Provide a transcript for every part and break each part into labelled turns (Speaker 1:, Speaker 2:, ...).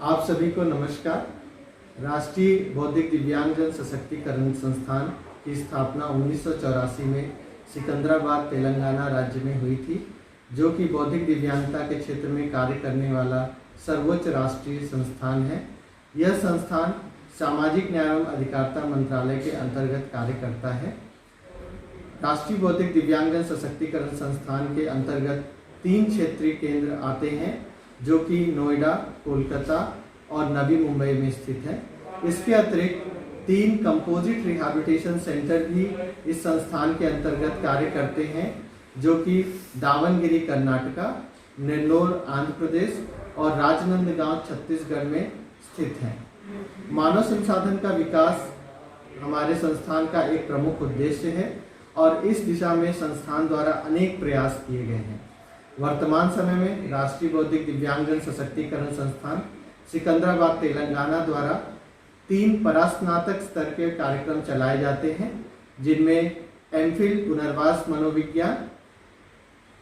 Speaker 1: आप सभी को नमस्कार। राष्ट्रीय बौद्धिक दिव्यांगजन सशक्तिकरण संस्थान की स्थापना 1984 में सिकंदराबाद तेलंगाना राज्य में हुई थी, जो कि बौद्धिक दिव्यांगता के क्षेत्र में कार्य करने वाला सर्वोच्च राष्ट्रीय संस्थान है। यह संस्थान सामाजिक न्याय एवं अधिकारिता मंत्रालय के अंतर्गत कार्य करता है। राष्ट्रीय बौद्धिक दिव्यांगजन सशक्तिकरण संस्थान के अंतर्गत 3 क्षेत्रीय केंद्र आते हैं, जो कि नोएडा, कोलकाता और नवी मुंबई में स्थित है। इसके अतिरिक्त 3 कंपोजिट रिहैबिलिटेशन सेंटर भी इस संस्थान के अंतर्गत कार्य करते हैं, जो कि दावनगिरी कर्नाटका, नेल्लोर आंध्र प्रदेश और राजनांदगांव छत्तीसगढ़ में स्थित हैं। मानव संसाधन का विकास हमारे संस्थान का एक प्रमुख उद्देश्य है और इस दिशा में संस्थान द्वारा अनेक प्रयास किए गए हैं। वर्तमान समय में राष्ट्रीय बौद्धिक दिव्यांगजन सशक्तिकरण संस्थान सिकंदराबाद तेलंगाना द्वारा 3 परास्नातक स्तर के कार्यक्रम चलाए जाते हैं, जिनमें एमफिल पुनर्वास मनोविज्ञान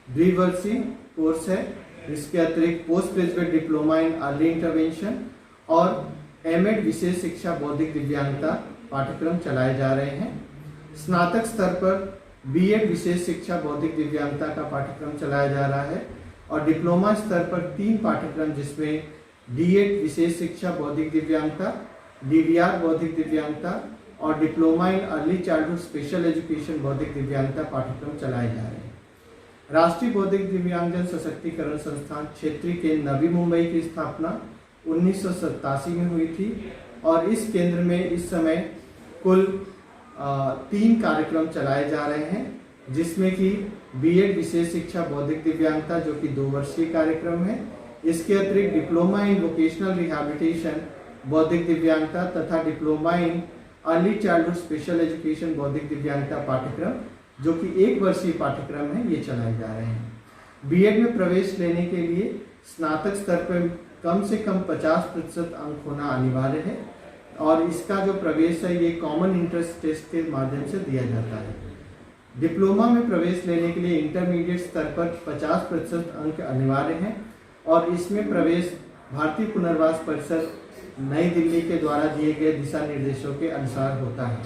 Speaker 1: द्विवर्षीय कोर्स है। इसके अतिरिक्त post graduate diploma in early intervention और एमएड विशेष शिक्षा बौद्धिक दिव्यांगता पाठ्यक्रम चलाए जा रहे हैं। स्नातक स्तर पर बीएड विशेष शिक्षा बौद्धिक दिव्यांगता का पाठ्यक्रम चलाया जा रहा है और डिप्लोमा स्तर पर 3 पाठ्यक्रम, जिसमें डीएड विशेष शिक्षा बौद्धिक दिव्यांगता, डीवीआर बौद्धिक दिव्यांगता और diploma in early childhood special education बौद्धिक दिव्यांगता पाठ्यक्रम चलाए जा रहे हैं। राष्ट्रीय बौद्धिक दिव्यांगजन सशक्तिकरण संस्थान क्षेत्रीय केंद्र नवी मुंबई की स्थापना 1987 में हुई थी और इस केंद्र में इस समय कुल 3 कार्यक्रम चलाए जा रहे हैं, जिसमें कि बीएड विशेष शिक्षा बौद्धिक दिव्यांगता, जो कि 2 वर्षीय कार्यक्रम है। इसके अतिरिक्त डिप्लोमा इन वोकेशनल रिहैबिलिटेशन बौद्धिक दिव्यांगता तथा diploma in early childhood special education बौद्धिक दिव्यांगता पाठ्यक्रम, जो कि 1 वर्षीय पाठ्यक्रम है, ये चलाए जा रहे हैं। बीएड में प्रवेश लेने के लिए स्नातक स्तर पर कम से कम 50% अंक होना अनिवार्य है और इसका जो प्रवेश है ये कॉमन इंट्रेंस टेस्ट के माध्यम से दिया जाता है। डिप्लोमा में प्रवेश लेने के लिए इंटरमीडिएट स्तर पर 50% अंक अनिवार्य हैं और इसमें प्रवेश भारतीय पुनर्वास परिषद नई दिल्ली के द्वारा दिए गए दिशा निर्देशों के अनुसार होता है।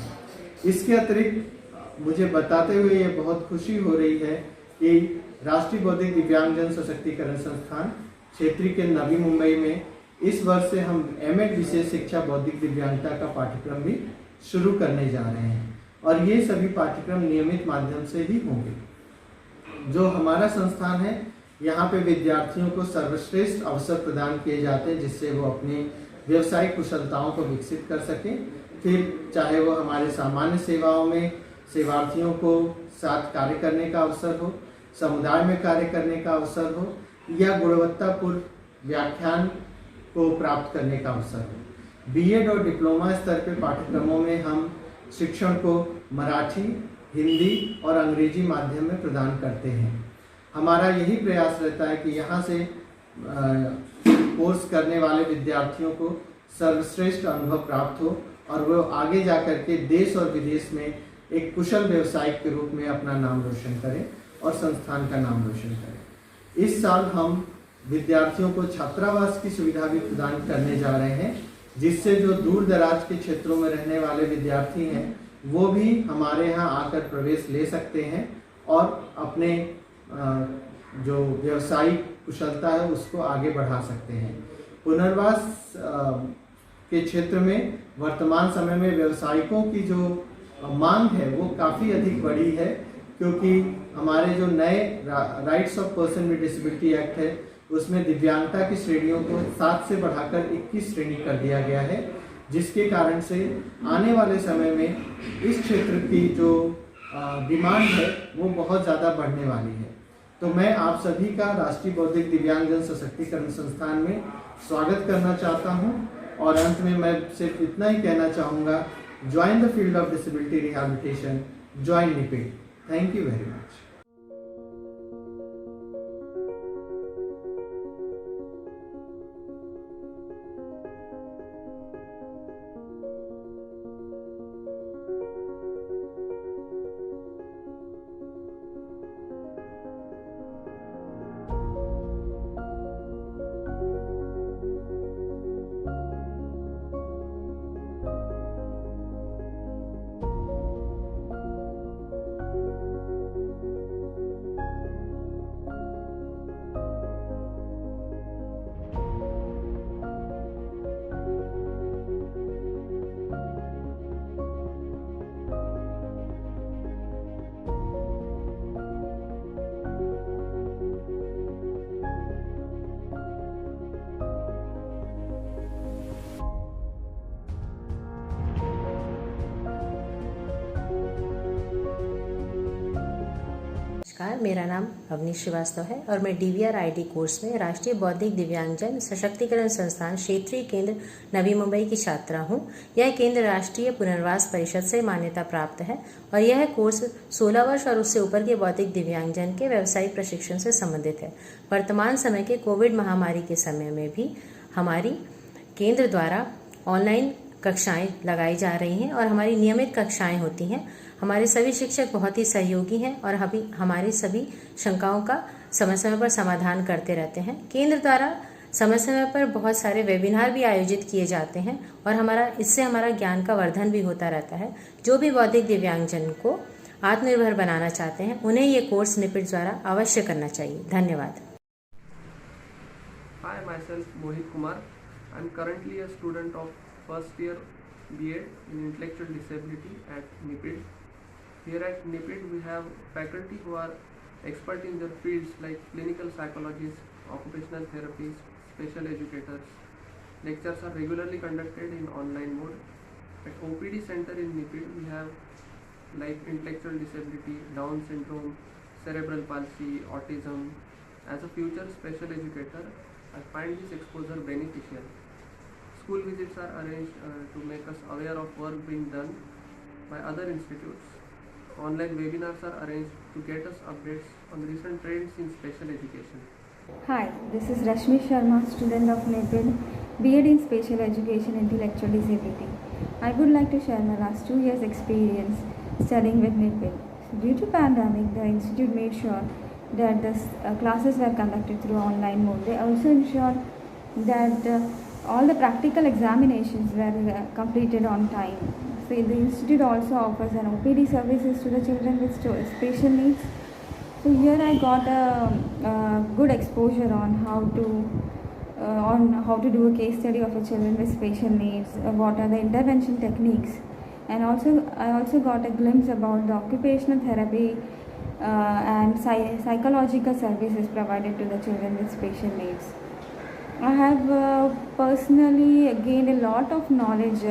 Speaker 1: इसके अतिरिक्त मुझे बताते हुए ये बहुत खुशी हो रही है कि राष्ट्रीय बौद्धिक दिव्यांगजन सशक्तिकरण संस्थान क्षेत्रीय के नवी मुंबई में इस वर्ष से हम एमएड विशेष शिक्षा बौद्धिक दिव्यांगता का पाठ्यक्रम भी शुरू करने जा रहे हैं और ये सभी पाठ्यक्रम नियमित माध्यम से ही होंगे। जो हमारा संस्थान है, यहाँ पे विद्यार्थियों को सर्वश्रेष्ठ अवसर प्रदान किए जाते हैं, जिससे वो अपनी व्यवसायिक कुशलताओं को विकसित कर सकें। फिर चाहे वो हमारे सामान्य सेवाओं में सेवार्थियों को साथ कार्य करने का अवसर हो, समुदाय में कार्य करने का अवसर हो या गुणवत्तापूर्ण व्याख्यान को प्राप्त करने का अवसर है। बीएड और डिप्लोमा स्तर के पाठ्यक्रमों में हम शिक्षण को मराठी, हिंदी और अंग्रेजी माध्यम में प्रदान करते हैं। हमारा यही प्रयास रहता है कि यहाँ से कोर्स करने वाले विद्यार्थियों को सर्वश्रेष्ठ अनुभव प्राप्त हो और वो आगे जाकर के देश और विदेश में एक कुशल व्यवसायिक के रूप में अपना नाम रोशन करें और संस्थान का नाम रोशन करें। इस साल हम विद्यार्थियों को छात्रावास की सुविधा भी प्रदान करने जा रहे हैं, जिससे जो दूर दराज के क्षेत्रों में रहने वाले विद्यार्थी हैं वो भी हमारे यहाँ आकर प्रवेश ले सकते हैं और अपने जो व्यावसायिक कुशलता है उसको आगे बढ़ा सकते हैं। पुनर्वास के क्षेत्र में वर्तमान समय में व्यवसायिकों की जो मांग है वो काफ़ी अधिक बढ़ी है, क्योंकि हमारे जो नए rights of person with disability act है उसमें दिव्यांगता की श्रेणियों को 7 से बढ़ाकर 21 श्रेणी कर दिया गया है, जिसके कारण से आने वाले समय में इस क्षेत्र की जो डिमांड है वो बहुत ज़्यादा बढ़ने वाली है। तो मैं आप सभी का राष्ट्रीय बौद्धिक दिव्यांगजन सशक्तिकरण संस्थान में स्वागत करना चाहता हूं और अंत में मैं सिर्फ इतना ही कहना चाहूँगा, join the field of disability rehabilitation, join निपिट। Thank you very much.
Speaker 2: नमस्कार, मेरा नाम अवनीश श्रीवास्तव है और मैं DVR-ID कोर्स में राष्ट्रीय बौद्धिक दिव्यांगजन सशक्तिकरण संस्थान क्षेत्रीय केंद्र नवी मुंबई की छात्रा हूं। यह केंद्र राष्ट्रीय पुनर्वास परिषद से मान्यता प्राप्त है और यह कोर्स 16 वर्ष और उससे ऊपर के बौद्धिक दिव्यांगजन के व्यावसायिक प्रशिक्षण से संबंधित है। वर्तमान समय के कोविड महामारी के समय में भी हमारी केंद्र द्वारा ऑनलाइन कक्षाएं लगाई जा रही हैं और हमारी नियमित कक्षाएं होती हैं। हमारे सभी शिक्षक बहुत ही सहयोगी हैं और हमारी सभी शंकाओं का समय समय पर समाधान करते रहते हैं। केंद्र द्वारा समय समय पर बहुत सारे वेबिनार भी आयोजित किए जाते हैं और इससे हमारा ज्ञान का वर्धन भी होता रहता है। जो भी बौद्धिक दिव्यांगजन को आत्मनिर्भर बनाना चाहते हैं उन्हें ये कोर्स निपिट द्वारा अवश्य करना चाहिए। धन्यवाद।
Speaker 3: Hi, myself Mohit Kumar. I am currently a student of first year B.Ed in Intellectual Disability at NIPID. Here at NIPID we have faculty who are expert in their fields like clinical psychologists, occupational therapists, special educators. Lectures are regularly conducted in online mode. At OPD center in NIPID we have like intellectual disability, Down syndrome, cerebral palsy, autism. As a future special educator, I find this exposure beneficial. School visits are arranged to make us aware of work being done by other institutes. Online webinars are arranged to get us updates on recent trends in special education.
Speaker 4: Hi, this is Rashmi Sharma, student of NIPID, B.Ed in Special Education Intellectual Disability. I would like to share my last 2 years experience studying with NIPID. Due to pandemic, the institute made sure that the classes were conducted through online mode. They also ensured that all the practical examinations were completed on time. So the institute also offers an OPD services to the children with special needs. So here I got a good exposure on how to do a case study of a children with special needs, what are the intervention techniques, and I also got a glimpse about the occupational therapy and psychological services provided to the children with special needs. I have personally gained a lot of knowledge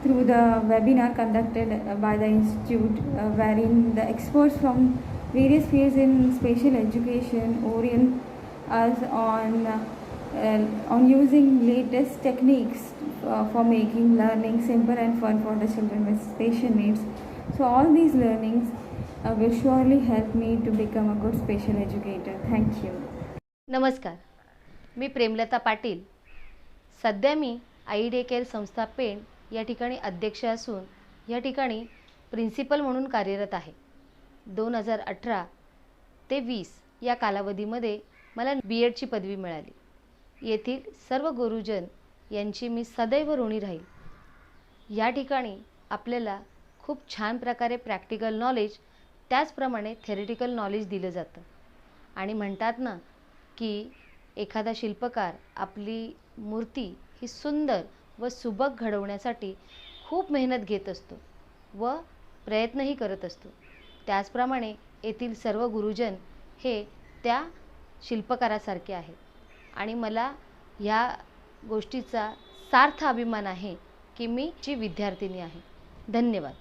Speaker 4: through the webinar conducted by the institute, wherein the experts from various fields in special education orient us on using latest techniques for making learning simple and fun for the children with special needs. So all these learnings will surely help me to become a good special educator. Thank you.
Speaker 5: नमस्कार, मी प्रेमलता पाटील. सध्या मी आई day care संस्था पेण या ठिकाणी अध्यक्ष असून या ठिकाणी principal म्हणून कार्यरत आहे. 2018 ते 20 या कालावधीमध्ये मला B.Edची पदवी मिळाली. येथील सर्व गुरुजन यांची मी सदैव ऋणी राहील. या ठिकाणी आपल्याला खूप छान प्रकारे प्रॅक्टिकल नॉलेज त्याचप्रमाणे थेरिटिकल नॉलेज दिलं जातं आणि म्हणतात ना की एखादा शिल्पकार आपली मूर्ती ही सुंदर व सुबक घडवण्यासाठी खूप मेहनत घेत असतो व प्रयत्नही करत असतो. त्याचप्रमाणे येथील सर्व गुरुजन हे त्या शिल्पकारासारखे आहेत आणि मला ह्या गोष्टीचा सार्थ अभिमान आहे की मी ची विद्यार्थिनी आहे. धन्यवाद.